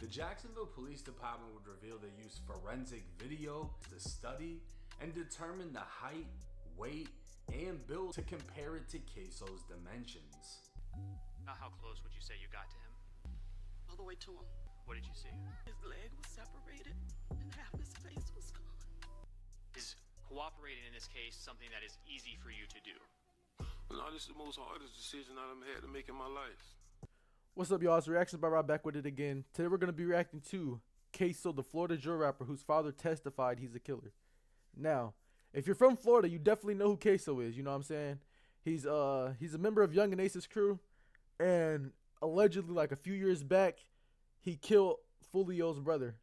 The Jacksonville Police Department would reveal they used forensic video to study and determine the height, weight, and build to compare it to Ksoo's dimensions. Now, how close would you say you got to him? All the way to him. What did you see? His leg was separated and half his face was gone. Is cooperating in this case something that is easy for you to do? No, this is the most hardest decision I've had to make in my life. What's up, y'all? It's Reactions by Rob, back with it again. Today we're going to be reacting to Ksoo, the Florida drill rapper whose father testified he's a killer. Now, if you're from Florida, you definitely know who Ksoo is, you know what I'm saying? He's a member of Young and Ace's crew, and allegedly, like a few years back, he killed Fulio's brother.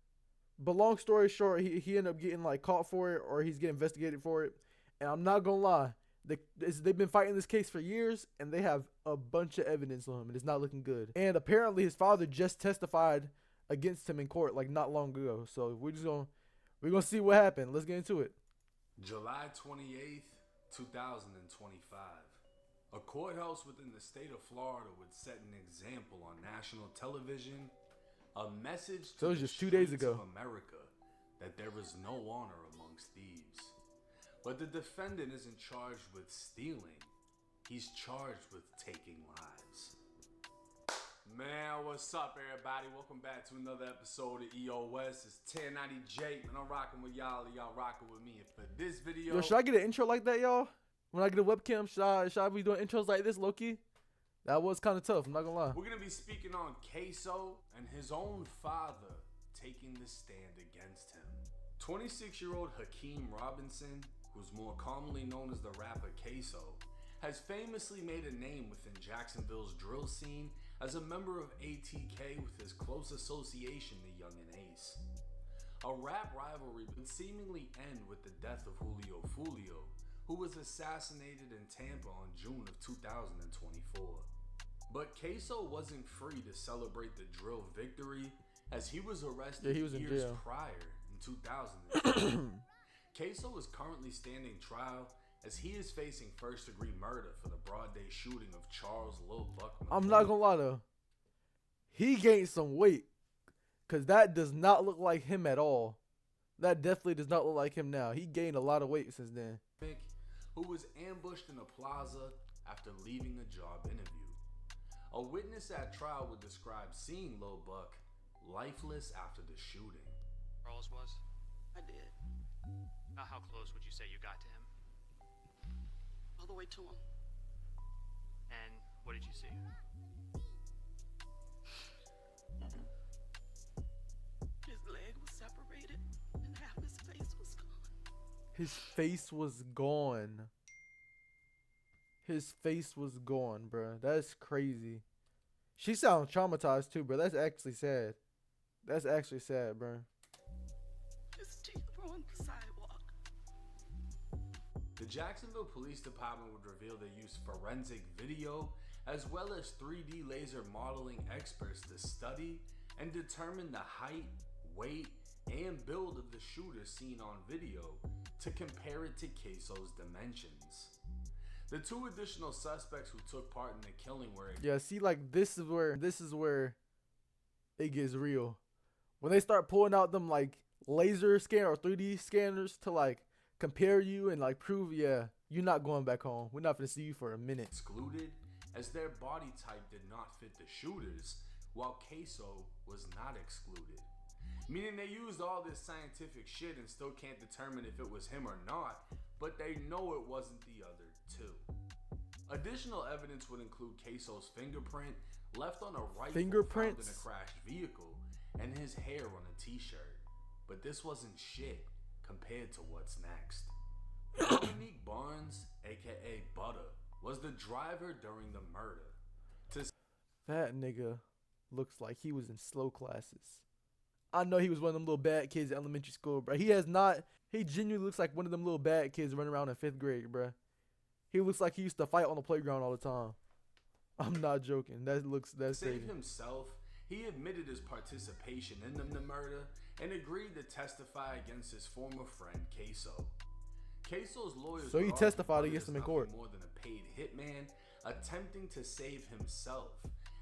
But long story short, he ended up getting like caught for it, or he's getting investigated for it. And I'm not gonna lie, they've been fighting this case for years, and they have a bunch of evidence on him, and it's not looking good. And apparently his father just testified against him in court like not long ago. So we're gonna see what happened. Let's get into it. July 28th, 2025. A courthouse within the state of Florida would set an example on national television. A message to So it was just 2 days ago. of America that there is no honor amongst thieves. But the defendant isn't charged with stealing. He's charged with taking lives. Man, what's up, everybody? Welcome back to another episode of EOS. It's 1090 Jake, and I'm rocking with y'all. Y'all rocking with me. And for this video, Yo, should I get an intro like that, y'all? When I get a webcam, should I be doing intros like this, low-key? That was kind of tough, I'm not gonna lie. we're going to be speaking on Ksoo and his own father taking the stand against him. 26-year-old Hakeem Robinson, who's more commonly known as the rapper Ksoo, has famously made a name within Jacksonville's drill scene as a member of ATK with his close association to Young and Ace. A rap rivalry would seemingly end with the death of Fulio, who was assassinated in Tampa on June of 2024. But Ksoo wasn't free to celebrate the drill victory, as he was arrested he was in years jail prior in 2000. Ksoo is currently standing trial as he is facing first-degree murder for the broad day shooting of Charles Lil Buck. I'm not gonna lie though, he gained some weight, cause that does not look like him at all. That definitely does not look like him now. He gained a lot of weight since then. Who was ambushed in a plaza after leaving a job interview. A witness at trial would describe seeing Lil Buck lifeless after the shooting. Charles was? I did. Now, how close would you say you got to him? All the way to him. And what did you see? His leg was separated and half his face was gone. His face was gone. His face was gone, bruh. That's crazy. She sounds traumatized too, bro. That's actually sad. That's actually sad, bro. His teeth were on the sidewalk. The Jacksonville Police Department would reveal they used forensic video as well as 3D laser modeling experts to study and determine the height, weight, and build of the shooter seen on video to compare it to Ksoo's dimensions. The two additional suspects who took part in the killing were See, like this is where it gets real. When they start pulling out them like laser scan or 3D scanners to like compare you and like prove, yeah, you're not going back home. We're not gonna see you for a minute. excluded as their body type did not fit the shooters, while Ksoo was not excluded. Meaning they used all this scientific shit and still can't determine if it was him or not, but they know it wasn't the other two. Additional evidence would include Ksoo's fingerprint left on a rifle found in a crashed vehicle and his hair on a t-shirt. But this wasn't shit compared to what's next. Dominique Barnes, aka Butter, was the driver during the murder. That nigga looks like he was in slow classes. I know he was one of them little bad kids in elementary school, bro. He genuinely looks like one of them little bad kids running around in 5th grade, bro. He looks like he used to fight on the playground all the time. I'm not joking. That's To crazy. save himself, he admitted his participation in the murder and agreed to testify against his former friend, Ksoo. Ksoo's lawyers So he would testified argue against him in Butter court. is nothing more than a paid hitman attempting to save himself,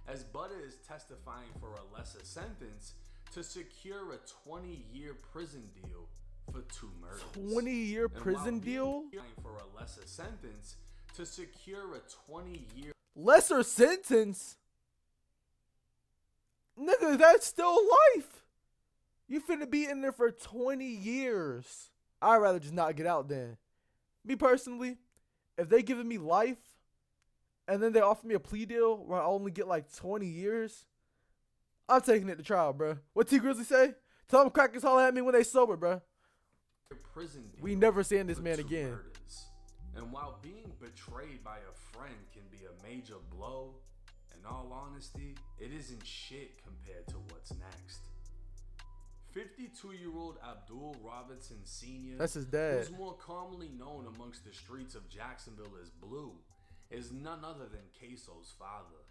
as Butter is testifying for a lesser sentence to secure a 20-year prison deal for 2 murders. 20-year prison deal? For a lesser sentence to secure a 20-year Lesser sentence? Nigga, that's still life. You finna be in there for 20 years. I'd rather just not get out then. Me personally, if they giving me life and then they offer me a plea deal where I only get like 20 years, I'm taking it to trial, bro. What T Grizzly say? Tell them crackers holler at me when they sober, bro. Prison deal We never seeing this for man 2 again. murders. And while being betrayed by a friend can be a major blow, in all honesty, it isn't shit compared to what's next. 52-year-old Abdul Robinson Sr., That's his dad. who's more commonly known amongst the streets of Jacksonville as Blue, is none other than Ksoo's father.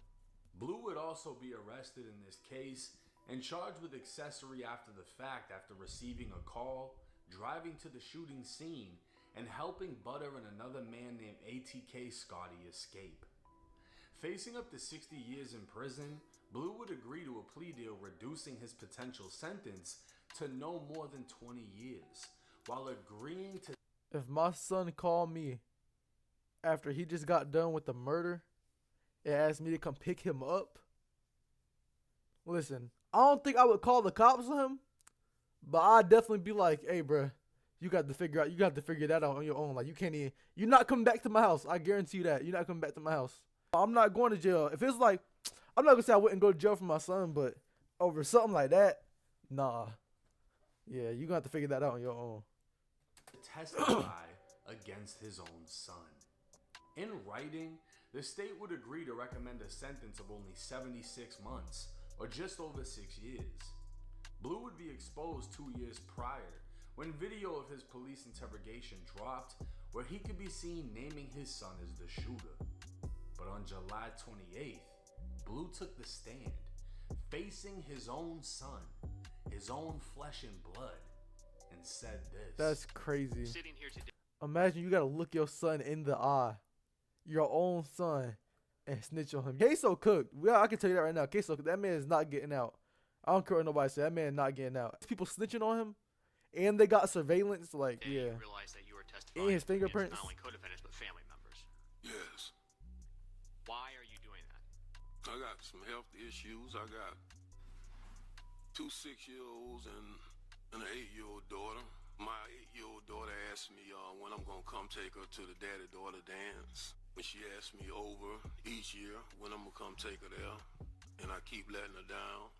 Blue would also be arrested in this case and charged with accessory after the fact after receiving a call, driving to the shooting scene, and helping Butter and another man named ATK Scotty escape. Facing up to 60 years in prison, Blue would agree to a plea deal reducing his potential sentence to no more than 20 years, while agreeing to... If my son called me after he just got done with the murder and asked me to come pick him up, listen, I don't think I would call the cops on him, but I'd definitely be like, hey, bruh, you got to figure that out on your own. Like, you're not coming back to my house. I guarantee you that. You're not coming back to my house. I'm not going to jail. If it's like, I'm not going to say I wouldn't go to jail for my son, but over something like that, nah. Yeah, you're going to have to figure that out on your own. To testify against his own son. In writing, the state would agree to recommend a sentence of only 76 months, or just over 6 years. Blue would be exposed 2 years prior, when video of his police interrogation dropped, where he could be seen naming his son as the shooter. But on July 28th, Blue took the stand, facing his own son, his own flesh and blood, and said this. That's crazy. Sitting here today. Imagine you got to look your son in the eye, your own son, and snitch on him. Ksoo cooked. Well, I can tell you that right now. Ksoo, that man is not getting out. I don't care what nobody say. That man not getting out. People snitching on him, and they got surveillance. Like, yeah. You realize that you are testifying And his against fingerprints. not only co-defendants but family members. Yes. Why are you doing that? I got some health issues. I got 2 6-year-olds and an 8-year-old daughter. My 8-year-old daughter asked me when I'm gonna come take her to the daddy-daughter dance. And she asked me over each year when I'm gonna come take her there, and I keep letting her down.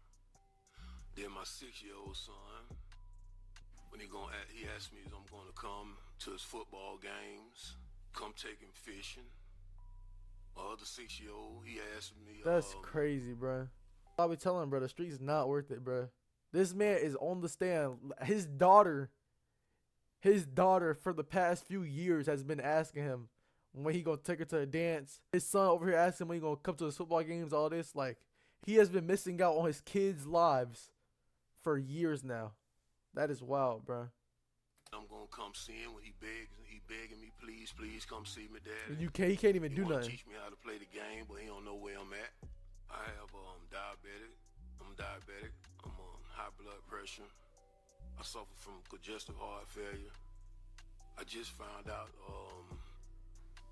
Then my 6-year-old son, when he asked me if I'm gonna come to his football games, come take him fishing. My other 6-year-old, he asked me. That's crazy, bro. I'll be telling him, bro, the street's not worth it, bro. This man is on the stand. His daughter for the past few years has been asking him when he gonna take her to a dance. His son over here asking him when he gonna come to the football games, all this. Like, he has been missing out on his kids' lives for years now. That is wild, bro. I'm gonna come see him when he begging me, please come see me, Daddy. He can't even He do wanna nothing. teach me how to play the game, but he don't know where I'm at. I have diabetic. I'm diabetic. I'm on high blood pressure. I suffer from congestive heart failure. I just found out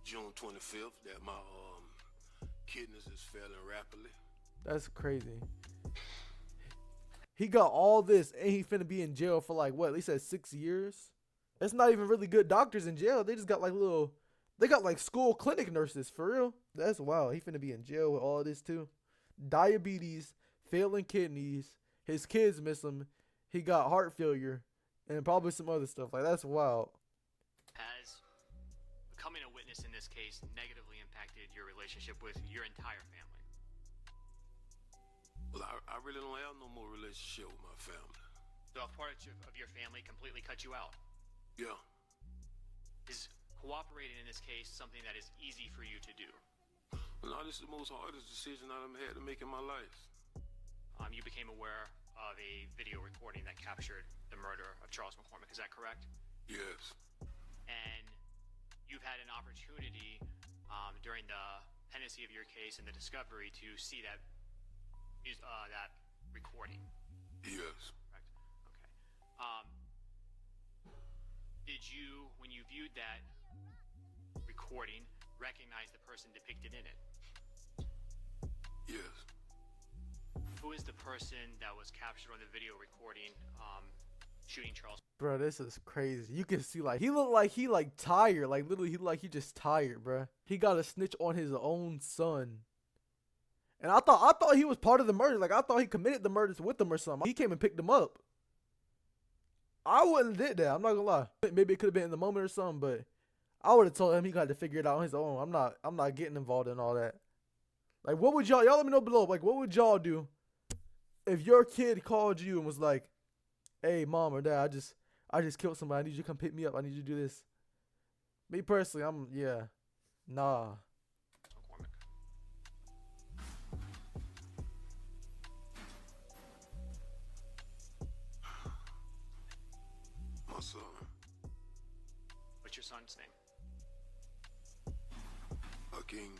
June 25th that my kidneys is failing rapidly. That's crazy. He got all this and he finna be in jail for like what? At least 6 years? That's not even really good doctors in jail. They just got like they got like school clinic nurses for real. That's wild. He finna be in jail with all this too. Diabetes, failing kidneys, his kids miss him. He got heart failure and probably some other stuff. Like, that's wild. Has becoming a witness in this case negatively impacted your relationship with your entire family? Well, I really don't have no more relationship with my family. So a part of your family completely cut you out. Yeah. Is cooperating in this case something that is easy for you to do? No, this is the most hardest decision I've had to make in my life. You became aware of a video recording that captured the murder of Charles McCormick. Is that correct? Yes. And you've had an opportunity during the pendency of your case and the discovery to see that recording. Yes. Correct. Okay. Did you, when you viewed that recording, recognize the person depicted in it? Yes. Who is the person that was captured on the video recording shooting Charles? Bro, this is crazy. You can see, like, he looked like he, like, tired. Like, literally, he just tired, bro. He got a snitch on his own son. And I thought he was part of the murder. Like, I thought he committed the murders with them or something. He came and picked them up. I wouldn't have did that. I'm not gonna lie. Maybe it could have been in the moment or something, but I would have told him he got to figure it out on his own. I'm not getting involved in all that. Like, what would y'all let me know below? Like, what would y'all do if your kid called you and was like, "Hey, mom or dad, I just killed somebody. I need you to come pick me up. I need you to do this." Me personally, nah. My son. What's your son's name? Hakeem.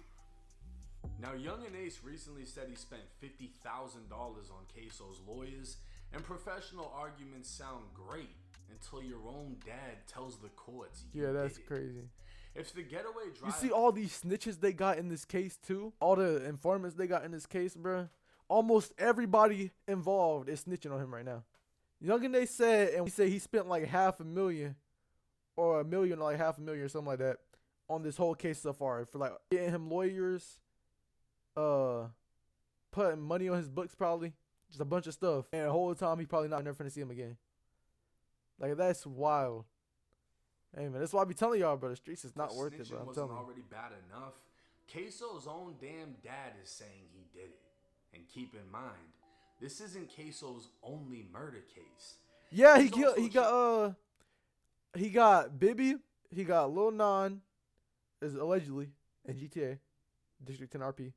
Now, Young and Ace recently said he spent $50,000 on Ksoo's lawyers, and professional arguments sound great until your own dad tells the courts you Yeah, that's did it. crazy. If the getaway driver... You see all these snitches they got in this case too? All the informants they got in this case, bruh. Almost everybody involved is snitching on him right now. Young and they said, and we say he spent like $500,000 or $1 million, like $500,000 or something like that on this whole case so far for like getting him lawyers, putting money on his books probably, just a bunch of stuff. And the whole time he probably not never finna see him again. Like, that's wild. Hey man, that's why I be telling y'all, bro. The streets is not worth it, bro. I'm telling you. Already bad enough. Ksoo's own damn dad is saying he did it. And keep in mind, this isn't Ksoo's only murder case. Yeah, he got Bibby, he got Lil Nan, is allegedly in GTA, District 10 RP.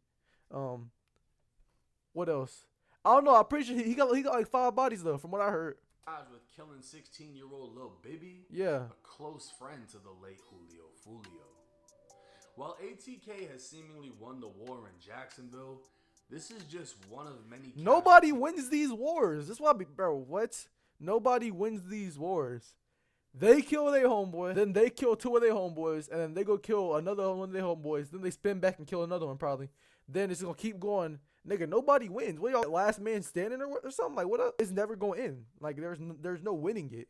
What else? I don't know. I'm pretty sure he got like 5 bodies though, from what I heard. With killing 16-year-old Lil Bibby, Yeah, a close friend to the late Julio Fulio. While ATK has seemingly won the war in Jacksonville, this is just one of many. Nobody wins these wars. That's why, bro. What? Nobody wins these wars. They kill their homeboy, then they kill 2 of their homeboys, and then they go kill another one of their homeboys. Then they spin back and kill another one probably. Then it's gonna keep going. Nigga, nobody wins. What y'all, last man standing or something? Like, what up? It's never going to end. Like, there's no winning it.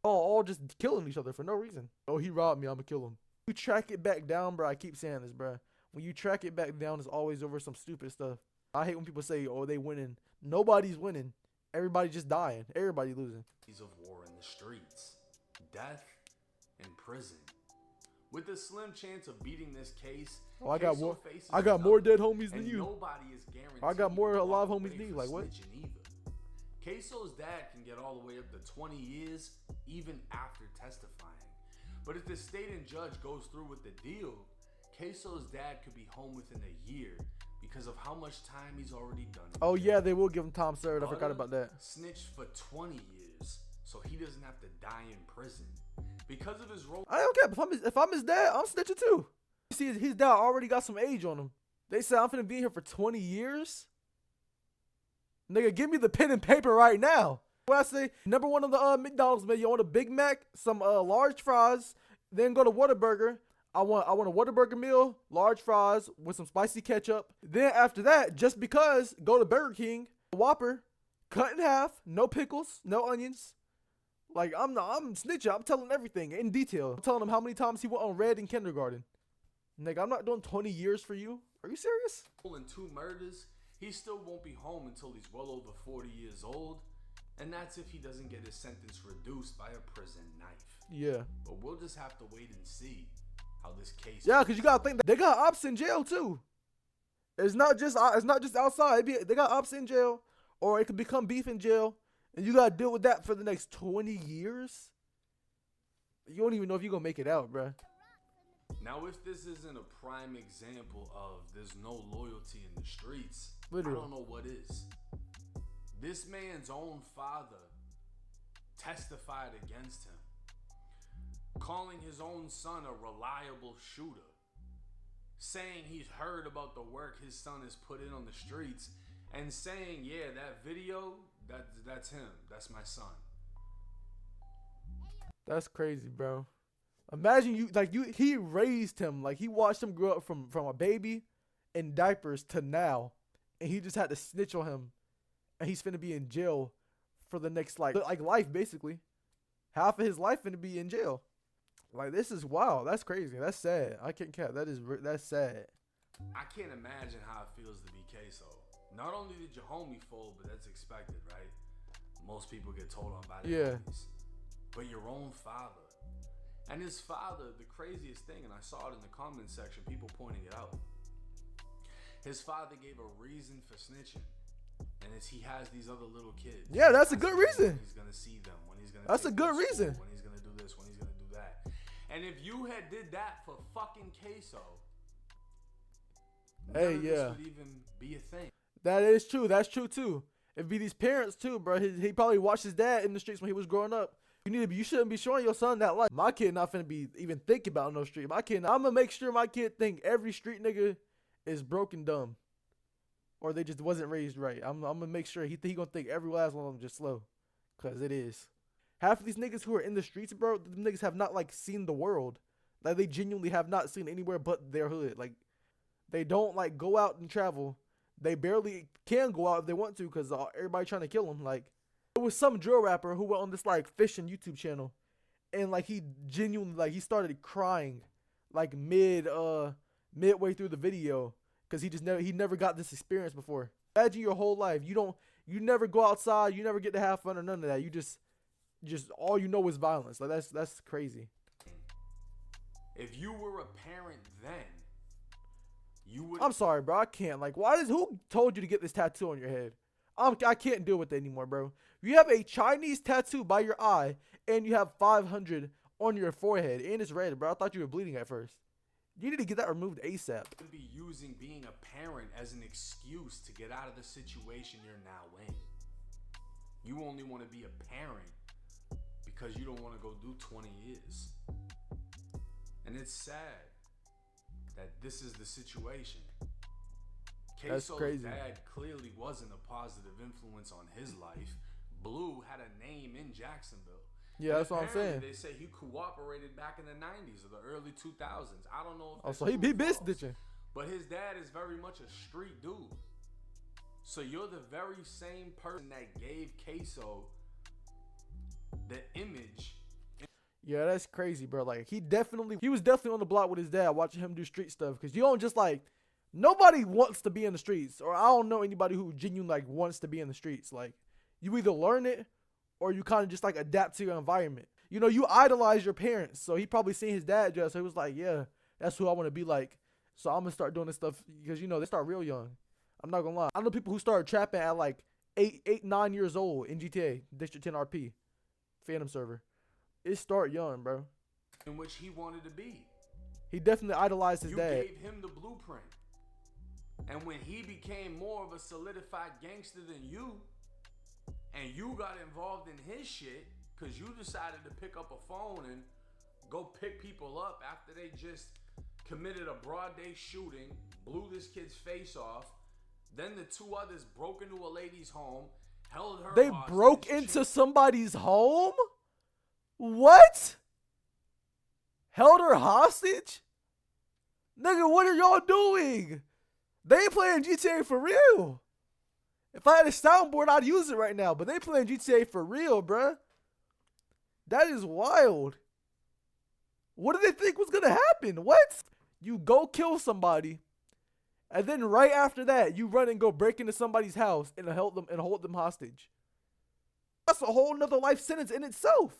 All just killing each other for no reason. Oh, he robbed me. I'm going to kill him. You track it back down, bro. I keep saying this, bro. When you track it back down, it's always over some stupid stuff. I hate when people say, oh, they winning. Nobody's winning. Everybody just dying. Everybody losing. Of war in the streets. Death in prison. With a slim chance of beating this case, oh, I got more dead homies than you. Nobody is guaranteed. I got more alive homies than you. Like, what? Ksoo's dad can get all the way up to 20 years, even after testifying. But if the state and judge goes through with the deal, Ksoo's dad could be home within a year because of how much time he's already done. Oh yeah, they will give him time served. I forgot about that. Snitched for 20 years, so he doesn't have to die in prison. Because of his role, I don't care. If I'm his dad, I'm snitching too. You see, his dad already got some age on him. They said I'm finna be here for 20 years. Nigga, give me the pen and paper right now. What I say, number one on the McDonald's menu, you want a Big Mac, some large fries, then go to Whataburger. I want a Whataburger meal, large fries with some spicy ketchup. Then after that, just because, go to Burger King, Whopper, cut in half, no pickles, no onions. Like, I'm snitching. I'm telling everything in detail. I'm telling him how many times he went on red in kindergarten. Nigga, I'm not doing 20 years for you. Are you serious? In 2 murders, he still won't be home until he's well over 40 years old. And that's if he doesn't get his sentence reduced by a prison knife. Yeah. But we'll just have to wait and see how this case. Yeah, because you got to think that they got ops in jail too. It's not just outside. They got ops in jail, or it could become beef in jail. And you got to deal with that for the next 20 years? You don't even know if you're going to make it out, bruh. Now, if this isn't a prime example of there's no loyalty in the streets, Literally. I don't know what is. This man's own father testified against him, calling his own son a reliable shooter, saying he's heard about the work his son has put in on the streets, and saying, yeah, that video, That's him. That's my son. That's crazy, bro. Imagine he raised him, like he watched him grow up from a baby in diapers to now, and he just had to snitch on him, and he's finna be in jail for the next like life basically. Half of his life finna be in jail. Like, this is wild. That's crazy. That's sad. I can't cap. That's sad. I can't imagine how it feels to be Ksoo. Not only did your homie fold, but that's expected, right? Most people get told on by their homies. But your own father. And his father, the craziest thing, and I saw it in the comment section, people pointing it out. His father gave a reason for snitching. And he has these other little kids. Yeah, that's a good reason. When he's gonna see them, when he's gonna. That's a good reason. When he's gonna do this, when he's gonna do that. And if you had did that for fucking Ksoo, hey, this would even be a thing. That is true. That's true too. It'd be these parents too, bro. He probably watched his dad in the streets when he was growing up. You shouldn't be showing your son that life. My kid not finna be even thinking about no street. I'm gonna make sure my kid think every street nigga is broke and dumb, or they just wasn't raised right. I'm gonna make sure he gonna think every last one of them just slow, cause it is. Half of these niggas who are in the streets, bro, them niggas have not like seen the world. Like, they genuinely have not seen anywhere but their hood. Like, they don't like go out and travel. They barely can go out if they want to, cause everybody trying to kill them. Like, there was some drill rapper who went on this like fishing YouTube channel, and like he genuinely like he started crying, like midway through the video, cause he never got this experience before. Imagine your whole life you never go outside, you never get to have fun or none of that. You just all you know is violence. Like, that's crazy. If you were a parent then, you would. I'm sorry, bro. I can't. Like, who told you to get this tattoo on your head? I can't deal with it anymore, bro. You have a Chinese tattoo by your eye, and you have 500 on your forehead, and it's red, bro. I thought you were bleeding at first. You need to get that removed ASAP. Be using being a parent as an excuse to get out of the situation you're now in. You only want to be a parent because you don't want to go do 20 years. And it's sad that this is the situation. That's crazy. Ksoo's dad clearly wasn't a positive influence on his life. Blue had a name in Jacksonville. Yeah, that's what I'm saying. They say he cooperated back in the 90s or the early 2000s. I don't know if so he bitch ditching. But his dad is very much a street dude. So you're the very same person that gave Ksoo the image. Yeah, that's crazy, bro. Like, he was definitely on the block with his dad, watching him do street stuff. Cause you don't just like, nobody wants to be in the streets, or I don't know anybody who genuinely like wants to be in the streets. Like, you either learn it, or you kind of just like adapt to your environment. You know, you idolize your parents, so he probably seen his dad just, so he was like, yeah, that's who I want to be like. So I'm gonna start doing this stuff, because you know they start real young. I'm not gonna lie. I know people who started trapping at like 9 years old in GTA District 10 RP, Phantom server. It start young, bro. In which he wanted to be. He definitely idolized his dad. You gave him the blueprint. And when he became more of a solidified gangster than you, and you got involved in his shit, because you decided to pick up a phone and go pick people up after they just committed a broad day shooting, blew this kid's face off, then the two others broke into a lady's home, held her They hostage. broke into somebody's home? What? Held her hostage? Nigga, what are y'all doing? They ain't playing GTA for real. If I had a soundboard, I'd use it right now. But they playing GTA for real, bruh. That is wild. What did they think was gonna happen? What? You go kill somebody, and then right after that, you run and go break into somebody's house and hold them hostage. That's a whole nother life sentence in itself.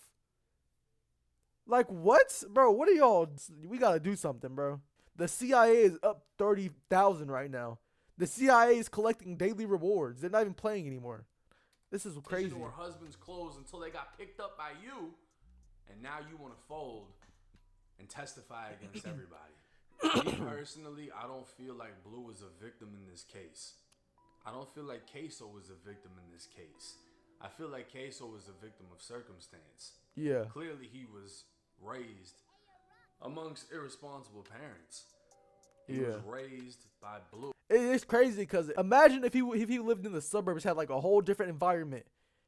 Like, what? Bro, what are y'all? We gotta do something, bro. The CIA is up 30,000 right now. The CIA is collecting daily rewards. They're not even playing anymore. This is crazy. Her husband's clothes until they got picked up by you, and now you want to fold and testify against everybody. Me personally, I don't feel like Blue is a victim in this case. I don't feel like Ksoo is a victim in this case. I feel like Ksoo is a victim of circumstance. Yeah. Clearly, he was raised amongst irresponsible parents. He was raised by Blue. It's crazy because imagine if he lived in the suburbs, had like a whole different environment.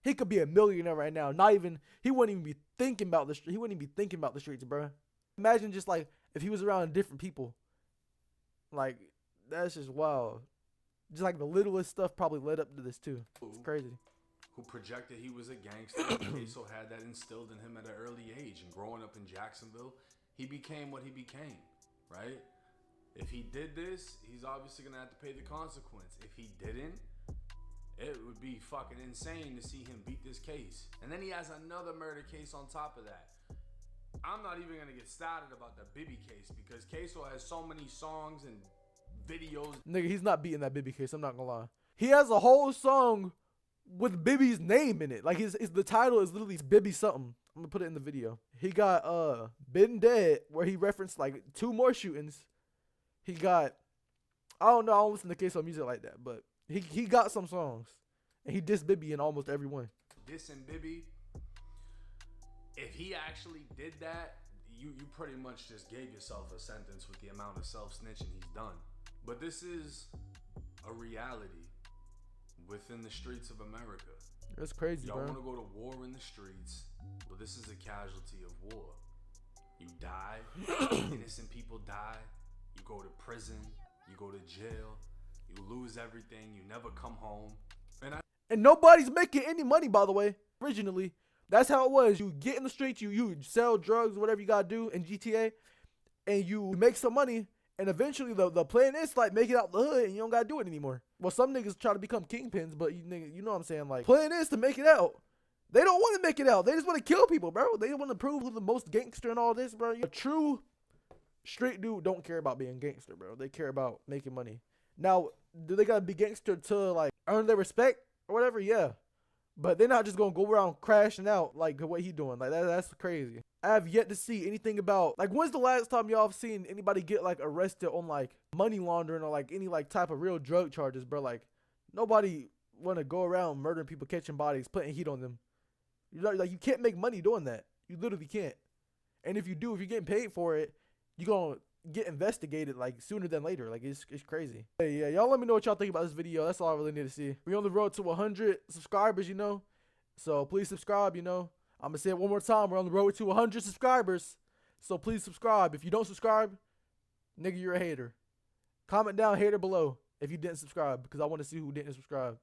he could be a millionaire right now. He wouldn't even be thinking about the he wouldn't even be thinking about the streets, bro. Imagine just like if he was around different people. Like, that's just wild. Just like the littlest stuff probably led up to this too. It's crazy. Who projected he was a gangster. Ksoo had that instilled in him at an early age. And growing up in Jacksonville, he became what he became, right? If he did this, he's obviously going to have to pay the consequence. If he didn't, it would be fucking insane to see him beat this case. And then he has another murder case on top of that. I'm not even going to get started about the Bibby case because Ksoo has so many songs and videos. Nigga, he's not beating that Bibby case. I'm not going to lie. He has a whole song with Bibby's name in it. Like the title is literally Bibby something. I'm going to put it in the video. He got Been Dead, where he referenced like 2 more shootings. He got, I don't know, I don't listen to Ksoo music like that, but he got some songs. And he dissed Bibby in almost every one. Dissing Bibby, if he actually did that, you pretty much just gave yourself a sentence with the amount of self-snitching he's done. But this is a reality within the streets of America. That's crazy, Y'all bro. want to go to war in the streets? Well, this is a casualty of war. You die, innocent people die, you go to prison, you go to jail, you lose everything, you never come home. And nobody's making any money, by the way. Originally, that's how it was. You get in the streets, you sell drugs, whatever you gotta do in GTA, and you make some money, and eventually the plan is like make it out the hood, and you don't gotta do it anymore. Well, some niggas try to become kingpins, but you know what I'm saying? Like, plan is to make it out. They don't want to make it out. They just want to kill people, bro. They want to prove who's the most gangster and all this, bro. A true straight dude don't care about being gangster, bro. They care about making money. Now, do they gotta be gangster to like earn their respect or whatever? Yeah. But they're not just gonna go around crashing out like the way he doing. Like that's crazy. I have yet to see anything about like when's the last time y'all have seen anybody get like arrested on like money laundering or like any like type of real drug charges, bro? Like nobody wanna go around murdering people, catching bodies, putting heat on them. Like you can't make money doing that. You literally can't. And if you do, if you're getting paid for it, you're gonna get investigated like sooner than later. Like it's crazy. Hey, yeah, y'all let me know what y'all think about this video. That's all I really need to see. We're on the road to 100 subscribers, you know, so please subscribe. You know, I'm gonna say it one more time. We're on the road to 100 subscribers, so please subscribe. If you don't subscribe, nigga, you're a hater. Comment down hater below if you didn't subscribe, because I want to see who didn't subscribe.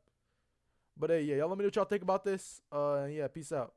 But hey, yeah, y'all let me know what y'all think about this. Yeah, peace out.